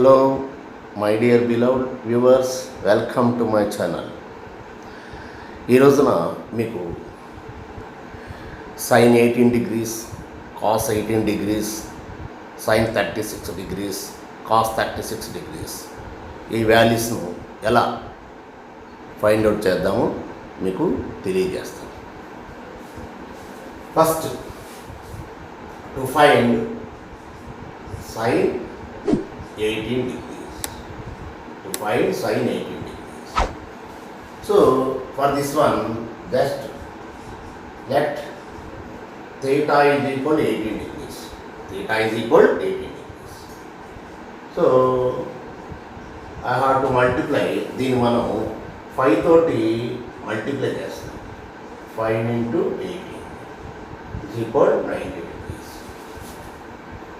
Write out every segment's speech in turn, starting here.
Hello, my dear beloved viewers, welcome to my channel. ఈ రోజున మీకు sin 18 degrees, cos 18 degrees, sin 36 degrees, cos 36 degrees ఈ వాల్యూస్ను ఎలా find out చేద్దామో మీకు తెలియజేస్తాను. First to find sin 18 degrees. To find sin 18 degrees. So for this one, just let theta is equal to 18 degrees. Theta is equal to 18 degrees. So I have to multiply. దీన్ని మనం 5 తోటి multiply చేస్తాం. 5 into 18 is equal to 90 degrees.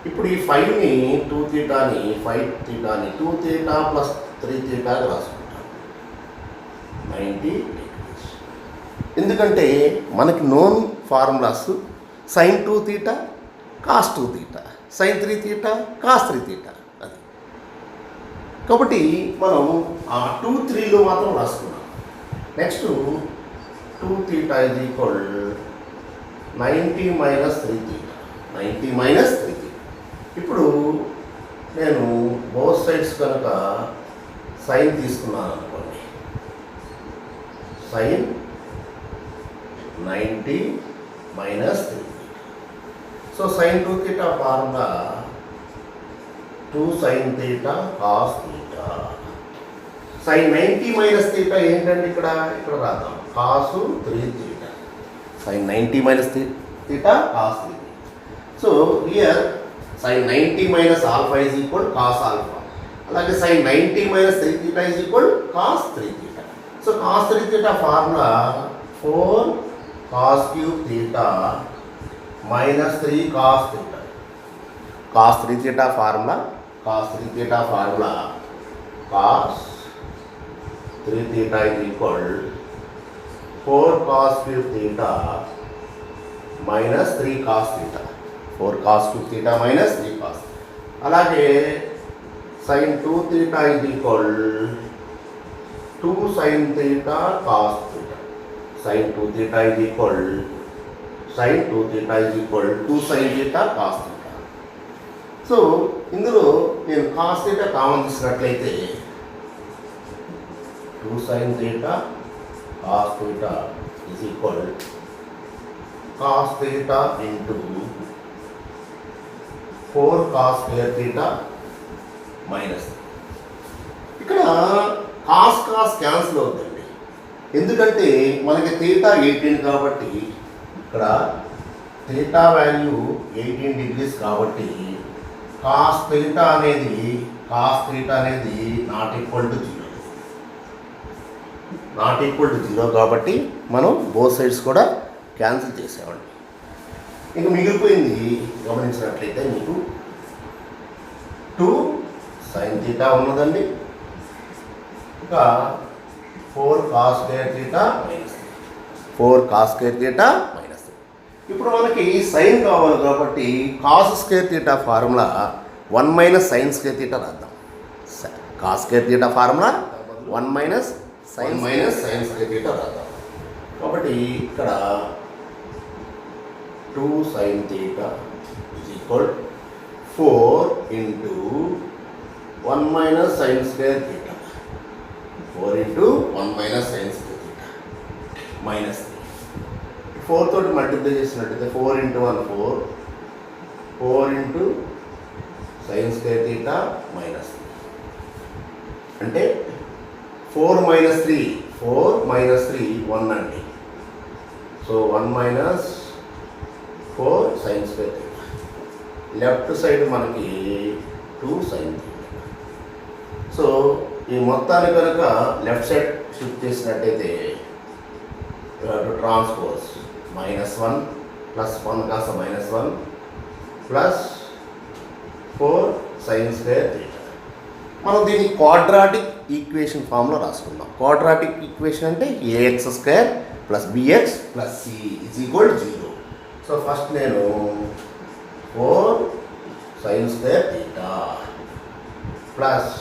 ఇప్పుడు ఈ 5ని 2 తీటాని 5 తీటాని 2 theta plus 3 తీటాగా రాసుకుంటాం 90 degrees. ఎందుకంటే మనకి known formulas sin 2 theta cos 2 theta sin 3 theta cos 3 theta అది. కాబట్టి మనం ఆ 2 3లో మాత్రం రాసుకున్నాం. Next 2 theta is equal 90 minus 3 theta 90 minus 3 theta. ఇప్పుడు నేను బోత్ సైడ్స్ కనుక సైన్ తీసుకున్నాను అనుకోండి, sine 90 minus 3. So sine 2 theta formula 2 sine theta cos theta. Sine 90 minus theta ఏంటంటే ఇక్కడ రాద్దాం, cos 3 theta. Sine 90 minus theta cos 3. So here sin 90 minus alpha is equal to cos alpha. అలాగే sin 90 minus 3 theta is equal to cos 3 theta. So cos 3 theta formula 4 cos cube theta minus 3 cos theta. Cos 3 theta formula cos 3 theta is equal to 4 cos cube theta minus 3 cos theta. 4 cos cube theta minus 3 cos. అలాగే sin 2 theta is equal 2 sin theta cos theta. sin 2 theta is equal 2 sin theta cos theta. So ఇందులో నేను cos theta common తీసుకున్నట్లయితే 2 sin theta cos theta is equal cos theta into 4 cos square theta minus. ఇక్కడ cos cancel అవుతుంది, ఎందుకంటే మనకి theta 18 కాబట్టి ఇక్కడ theta value 18 degrees కాబట్టి కాస్ తీటా అనేది నాట్ ఈక్వల్ టు 0 కాబట్టి మనం బోత్ సైడ్స్ కూడా క్యాన్సిల్ చేసేవాళ్ళం. ఇంకా మిగిలిపోయింది గమనించినట్లయితే మీకు 2 sin తీటా ఉన్నదండి, ఇంకా 4 cos square theta minus 4 cos square theta minus. ఇప్పుడు మనకి సైన్ కావాలి కాబట్టి cos square theta formula 1 minus sin square theta రాద్దాం. cos square theta formula 1 minus sin square theta రాద్దాం. కాబట్టి ఇక్కడ 2 sin theta is equal 4 into 1 minus sin square theta. 4 into 1 minus sin square theta minus 3. 4 తోటి multiply చేసినట్టయితే 4 into 1 4, 4 into sin square theta minus 3. అంటే 4 minus 3 1 అండి. So 1 minus 4 sin square theta. Left side మనకి 2 sin theta. So ఈ మొత్తాన్ని కనుక left side shift చేసినట్టయితే transpose -1 plus 1 కాస్త -1 ప్లస్ 4 sin square theta. మనం దీన్ని క్వాడ్రాటిక్ ఈక్వేషన్ ఫామ్లో రాసుకుందాం. క్వాడ్రాటిక్ ఈక్వేషన్ అంటే ax² plus bx plus c is equal to 0. So first నేను 4 sin square theta plus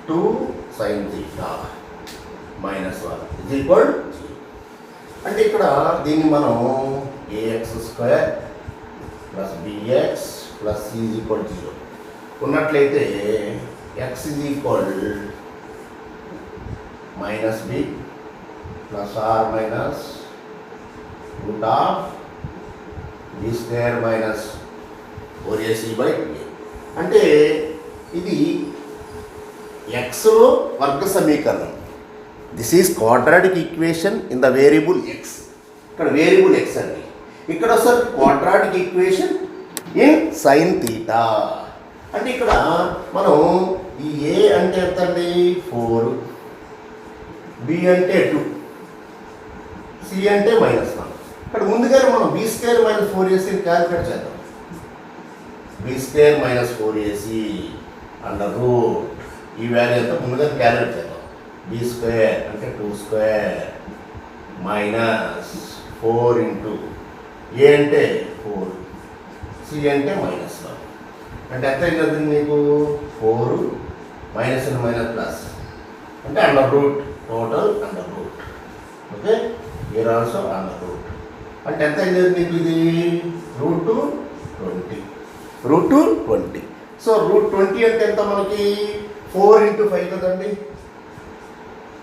2 sin theta minus 1 is equal అంటే ఇక్కడ దీన్ని మనం ax square plus bx plus c is equal 0 ఉన్నట్లయితే x is equal minus b plus or minus root of b square minus 4ac/2a అంటే ఇది xలో వర్గ సమీకరణం. This is quadratic equation in the variable x. ఇక్కడ వేరియబుల్ ఎక్స్ అండి. ఇక్కడ sir quadratic equation in sine theta అంటే ఇక్కడ మనం ఈ ఏ అంటే ఎంత అండి 4, బి అంటే 2, సి అంటే -1. ఇక్కడ ముందుగానే మనం B square minus 4ac calculate చేద్దాం. B square minus 4ac under root ఈ వాల్యూ ఎంత ముందుగా క్యాలిక్యులేట్ చేద్దాం. బి స్క్వేర్ అంటే 2 స్క్వేర్ మైనస్ 4 ఇంటూ ఏ అంటే 4, సి అంటే -1 అంటే ఎంత అవుతుంది మీకు 4 మైనస్ మైనస్ ప్లస్ అంటే under root total under root. Okay year also under root అంటే ఎంత అయింది మీకు ఇది రూట్ 20. సో రూట్ 20 అంటే ఎంత మనకి 4 ఇంటూ 5 కదండి.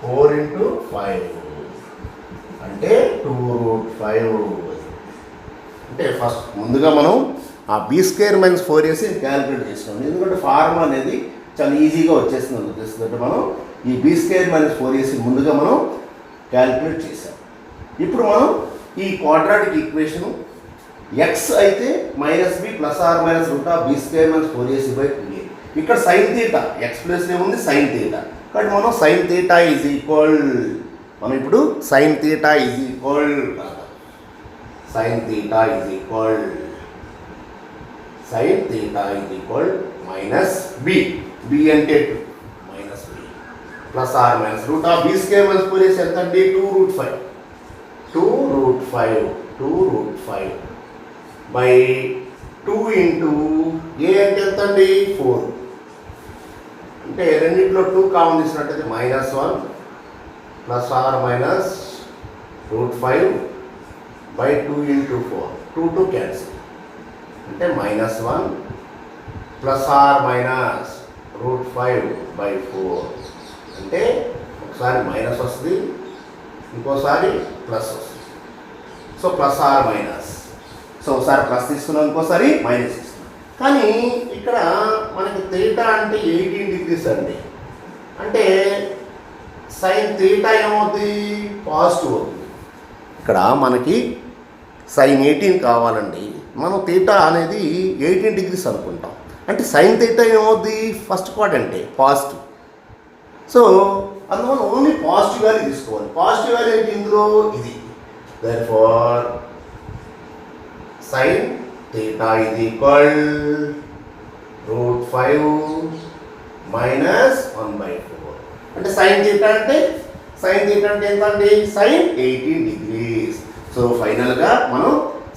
4 ఇంటూ 5 అంటే 2√5 అంటే ఫస్ట్ ముందుగా మనం ఆ be square minus 4ac calculate చేస్తున్నాం. ఎందుకంటే ఫార్ములా అనేది చాలా ఈజీగా వచ్చేస్తుంది ఉద్దేశంతో మనం ఈ బీ స్క్వేర్ మైనస్ 4ac ముందుగా మనం క్యాలిక్యులేట్ చేసాం. ఇప్పుడు మనం ఈ క్వాడ్రాటిక్ ఈక్వేషను ఎక్స్ అయితే -b plus or minus root of b square minus 4ac/2a ఇక్కడ సైన్ థీటా ఎక్స్ ప్లస్లో ఉంది సైన్ థీటా కాబట్టి మనం సైన్ థీటా ఈజ్ ఈక్వల్ మనం ఇప్పుడు sine theta is equal minus b అంటే 2 minus b plus or minus root of b square minus 4ac ఎంత అండి 2√5 బై 2 ఇంటూ ఏ అంటే ఎంత అండి 4 అంటే రెండింటిలో 2 కామన్ తీసినట్టయితే -1 plus or minus √5 by 2 into 4 2 cancel అంటే -1 ప్లస్ ఆర్ మైనస్ √5 బై 4 అంటే ఒకసారి మైనస్ వస్తుంది ఇంకోసారి ప్లస్ వస్తుంది. So plus or minus so ఒకసారి ప్లస్ తీసుకున్నాం ఇంకోసారి మైనస్ తీసుకున్నాం. కానీ ఇక్కడ మనకి థీటా అంటే 18 degrees అండి. అంటే సైన్ థీటా ఏమవుతుంది పాజిటివ్ అవుతుంది. ఇక్కడ మనకి సైన్ 18 కావాలండి. మనం థీటా అనేది 18 degrees అనుకుంటాం. అంటే సైన్ థీటా ఏమవుతుంది ఫస్ట్ క్వాడ్రంటే పాజిటివ్. సో అందువల్ల ఓన్లీ పాజిటివ్ వాల్యూ తీసుకోవాలి. పాజిటివ్ వాల్యూ ఏంటి ఇందులో ఇది. Therefore sin theta is equal √5 minus 1/4 అంటే sin theta అంటే ఎంత అండి sin 18 degrees. సో ఫైనల్గా మనం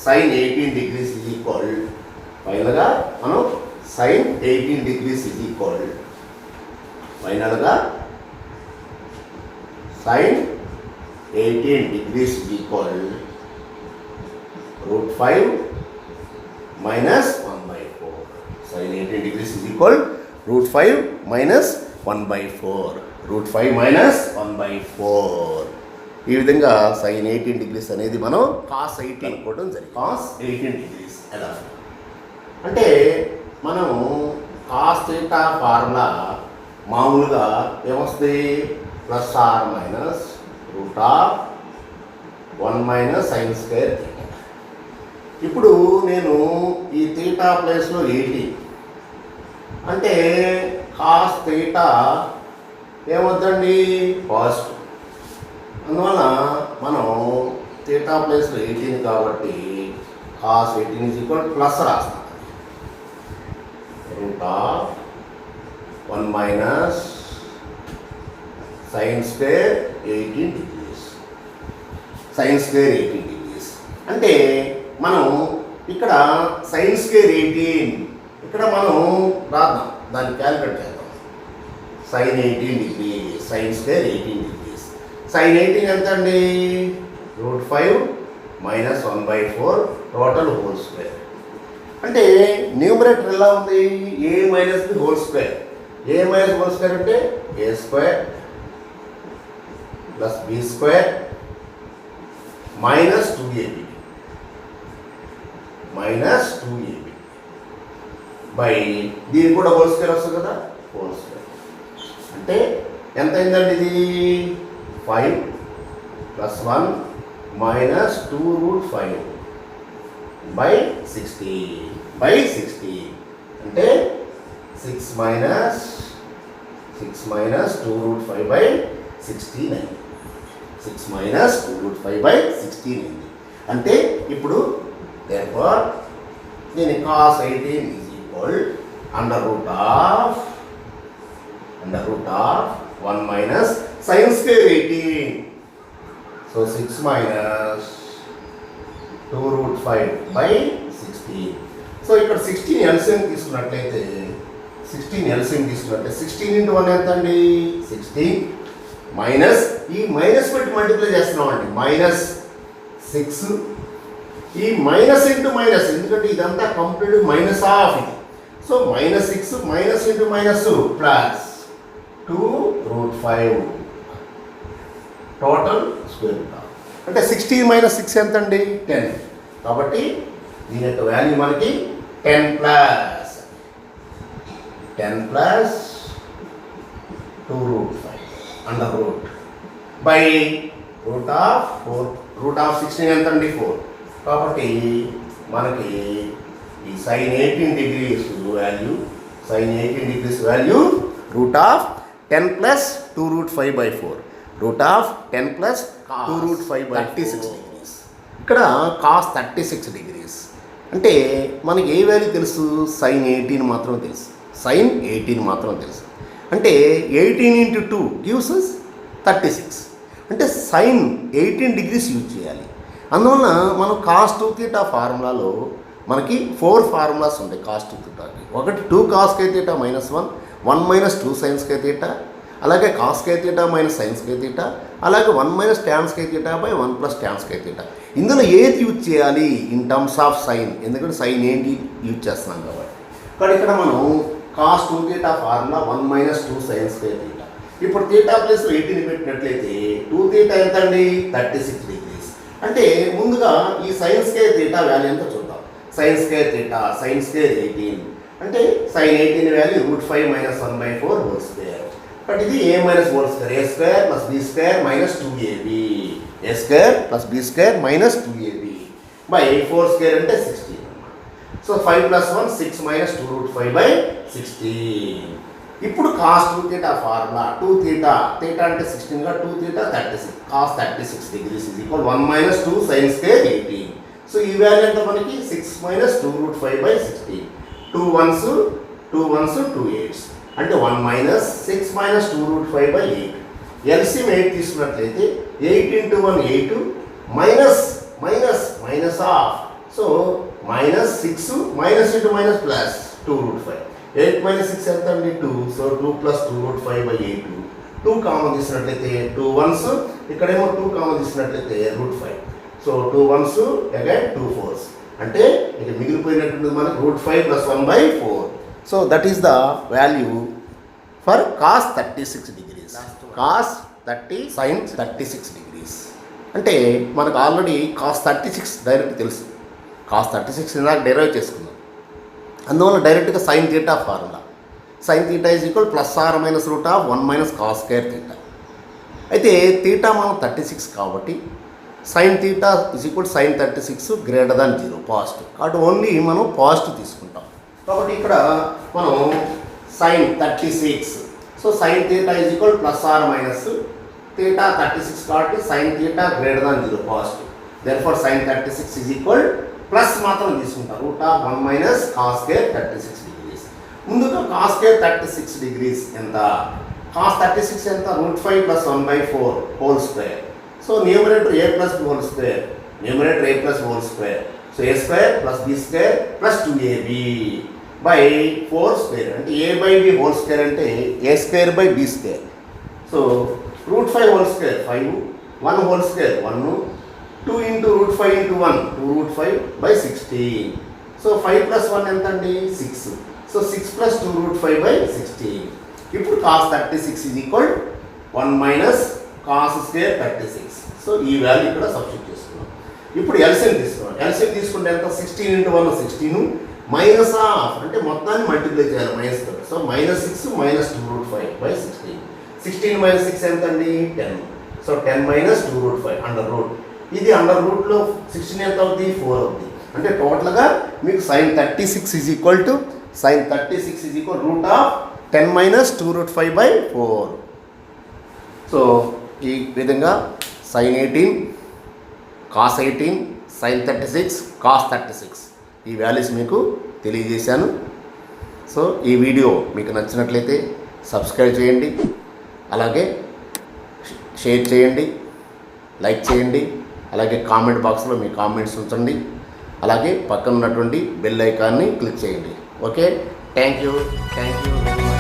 sin 18 degrees is equal sin 18 degrees is equal √5 minus 1/4 sin 18 degrees is equal √5 minus 1/4 √5 minus 1/4 ఈ విధంగా sin 18 degrees అనేది మనం cos 18 అనుకోవడం జరిగింది. cos 18 degrees ఎలా అంటే మనం cos theta ఫార్ములా మామూలుగా ఏమొస్తుంది plus or minus root of 1 minus sine square theta. ఇప్పుడు నేను ఈ థీటా ప్లేస్లో 18 అంటే కాస్ థీటా ఏమవుతుందండి పాజిటివ్. అందువల్ల మనం థీటా ప్లేస్లో 18 కాబట్టి కాస్ 18 ఈజ్ ఈక్వల్ ప్లస్ రాస్తాం route of 1 minus sine square 18 degrees అంటే మనం ఇక్కడ సైన్ స్క్వేర్ 18 ఇక్కడ మనం రాద్దాం దాన్ని క్యాలిక్యులేట్ చేద్దాం. Sine 18 degrees, sine square 18 degrees. Sine 18 ఎంత అండి? √5 - 1/4 టోటల్ హోల్ స్క్వేర్. అంటే న్యూమరేటర్ ఎలా ఉంది? a - b whole square. a - whole square అంటే a² + b² - 2ab బై దీనికి కూడా హోల్ స్క్వేర్ వస్తుంది కదా, హోల్ స్క్వేర్. అంటే ఎంత అయిందండి ఇది? 5 + 1 - 2√5 బై 60 అంటే 6 - 2√5 బై 16 6 - 2√5 బై 16 అయింది. అంటే ఇప్పుడు therefore దీని cos 18 is equal under root of 1 minus sin square 18. So 6 minus 2√5 by 16. So ఇక్కడ 16 LCM తీసుకున్నట్లయితే 16 ఇంటూ 1 ఎంత అండి? 16 మైనస్ ఈ మైనస్ పెట్టి మల్టిప్లై చేస్తున్నామండి. -6 ఈ మైనస్ ఇంటూ మైనస్, ఎందుకంటే ఇదంతా కంప్లీట్ మైనస్ ఆఫ్ ఇది. So -6 minus into minus plus 2√5 total square root. అంటే 16 - 6 ఎంత అండి? 10. కాబట్టి దీని యొక్క వాల్యూ మనకి 10 ప్లస్ 2√5 అండర్ రూట్ బై √16 ఎంత అండి? 4. కాబట్టి మనకి ఈ sin 18 డిగ్రీస్ వాల్యూ √10 + 2√5/4 √10 + 2√5/36 డిగ్రీస్. ఇక్కడ cos 36 డిగ్రీస్ అంటే మనకి ఏ వాల్యూ తెలుసు? sin 18 మాత్రం తెలుసు. అంటే 18 × 2 gives us 36. అంటే sin 18 డిగ్రీస్ యూజ్ చేయాలి. అందువలన మనం cos 2θ ఫార్ములాలో మనకి 4 ఫార్ములాస్ ఉంటాయి cos 2θకి. ఒకటి 2 cos k θ - 1 1 - 2 sin k θ, అలాగే cos k θ - sin k θ, అలాగే 1 - tan k θ / 1 + tan k θ. ఇందులో ఏది యూజ్ చేయాలి ఇన్ టర్మ్స్ ఆఫ్ సైన్? ఎందుకంటే సైన్ ఏంటి యూజ్ చేస్తున్నాం కాబట్టి. కానీ ఇక్కడ మనం cos 2θ ఫార్ములా 1 - 2 sin k θ. ఇప్పుడు θ ప్లేస్లో 18 పెట్టినట్లయితే 2θ ఎంత అండి? 36 డిగ్రీస్. అంటే ముందుగా ఈ sin స్క్వేర్ θ వాల్యూ ఎంత చూద్దాం. sin స్క్వేర్ θ sin స్క్వేర్ 18 అంటే sin 18 value √5 - 1/4 whole square. But ఇది a - whole square a² + b² - 2ab by 4 square అంటే 16. సో 5 + 1 6 - 2√5/16. ఇప్పుడు cos 2θ ఫార్ములా 2θ అంటే 16 గా 2θ 36 cos 36 degrees = 1 - 2 sin square 18. So ఈ వాల్యూ ఎంత మనకి? 6 - 2√5/16. 2 ones 2 8s అంటే 1 - 6 - 2√5/8. LCM 8 తీసుకున్నట్లయితే 8 × 1 8 minus of. So -6 minus into minus plus 2√5. 8 - 6 ఎంత అండి? 2. సో 2 + 2√5/8. 2 కామన్ తీసినట్లయితే 2 ones, ఇక్కడేమో 2 కామన్ తీసినట్లయితే √5. సో 2 ones అగైన్ 2 4s అంటే ఇక మిగిలిపోయినట్టు మనకి √5 + 1/4. So that is the value for cos 36 degrees. cos 30 sin 36 degrees అంటే మనకు ఆల్రెడీ cos 36 డైరెక్ట్ తెలుసు. cos 36 ఇందాక డెరైవ్ చేసుకున్నాం. అందువల్ల డైరెక్ట్గా sin θ formula sin θ = +or - √1 - cos square θ. అయితే θ మనం 36 కాబట్టి sin θ = sin 36 > 0 పాజిటివ్. కాబట్టి ఓన్లీ మనం పాజిటివ్ తీసుకుంటాం. కాబట్టి ఇక్కడ మనం sin 36 సో sin θ = +or - θ 36 కాబట్టి sin θ > 0 positive. therefore sin 36 plus మాత్రం తీసుకుంటాం √1 - cos square 36 డిగ్రీస్. ముందుగా cos square 36 డిగ్రీస్ ఎంత? cos 36 ఎంత? √5 + 1/4 whole square. So numerator a + b whole square, numerator a + b whole square. So a² + b² + 2ab by 4 square అంటే A by B whole square అంటే A square by B square. So √5 whole square 5, 1 whole square 1, 2 into √5 into 1 2√5 by 16. So 5 plus 1 ఎంత అండి 6. So 6 plus 2√5 by 16. ఇప్పుడు cos 36 is equal 1 minus cos square 36. So ఈ value ఇక్కడ substitute చేసుకున్నాం. ఇప్పుడు LCM తీసుకున్నాం. LCM తీసుకుంటే ఎంత 16 ఇంటూ 1 16 మైనస్ ఆఫ్ అంటే మొత్తాన్ని మల్టిప్లై చేయాలి మైనస్ తో. So -6 minus 2√5 by 16. 16 మైనస్ 6 ఎంత అండి 10. So 10 minus 2√5 under root. ఇది అండర్ రూట్లో 16 ఎంత అవుతుంది 4 అవుతుంది. అంటే టోటల్గా మీకు sin 36 is equal to root of 10 minus 2√5 by 4. So ఈ విధంగా sin 18, cos 18, sin 36, cos 36 ఈ వాల్యూస్ మీకు తెలియజేశాను. సో ఈ వీడియో మీకు నచ్చినట్లయితే సబ్స్క్రైబ్ చేయండి, అలాగే షేర్ చేయండి, లైక్ చేయండి, అలాగే కామెంట్ బాక్స్లో మీ కామెంట్స్ ఉంచండి, అలాగే పక్కన ఉన్నటువంటి బెల్ ఐకాన్ని క్లిక్ చేయండి. Okay, thank you very much.